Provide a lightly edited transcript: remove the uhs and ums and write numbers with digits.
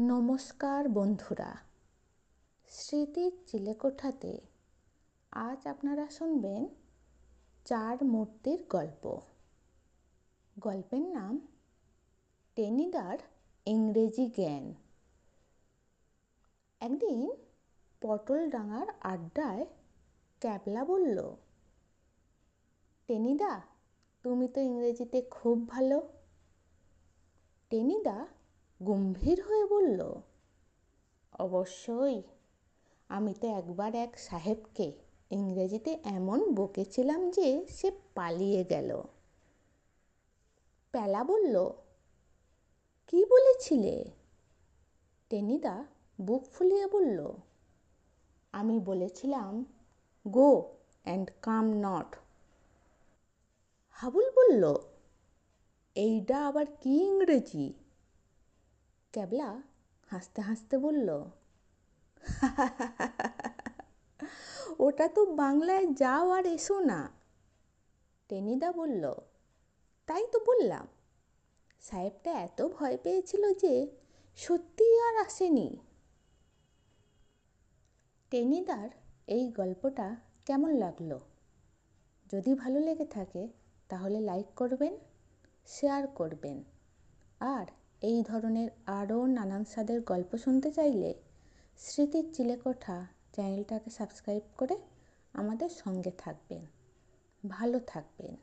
নমস্কার বন্ধুরা, স্মৃতির চিলেকোঠাতে আজ আপনারা শুনবেন চার মূর্তির গল্প। গল্পের নাম টেনিদার ইংরেজি জ্ঞান। একদিন পটলডাঙার আড্ডায় ক্যাবলা বলল, টেনিদা, তুমি তো ইংরেজিতে খুব ভালো। টেনিদা গম্ভীর হয়ে বলল, অবশ্যই, আমি তো একবার এক সাহেবকে ইংরেজিতে এমন বকেছিলাম যে সে পালিয়ে গেল। প্যালা বলল, কি বলেছিলে? টেনিদা বুক ফুলিয়ে বলল, আমি বলেছিলাম go and come not. Habul বলল, এইটা আবার কি ইংরেজি? ক্যাবলা হাসতে হাসতে বলল, ওটা তো বাংলায় যাও আর এসো না। টেনিদা বলল, তাই তো বললাম, সাহেবটা এত ভয় পেয়েছিল যে সত্যিই আর আসেনি। টেনিদার এই গল্পটা কেমন লাগলো? যদি ভালো লেগে থাকে তাহলে লাইক করবেন, শেয়ার করবেন, আর এই ধরনের আরও নানান স্বাদের গল্প শুনতে চাইলে স্মৃতির চিলেকোঠা চ্যানেলটাকে সাবস্ক্রাইব করে আমাদের সঙ্গে থাকবেন। ভালো থাকবেন।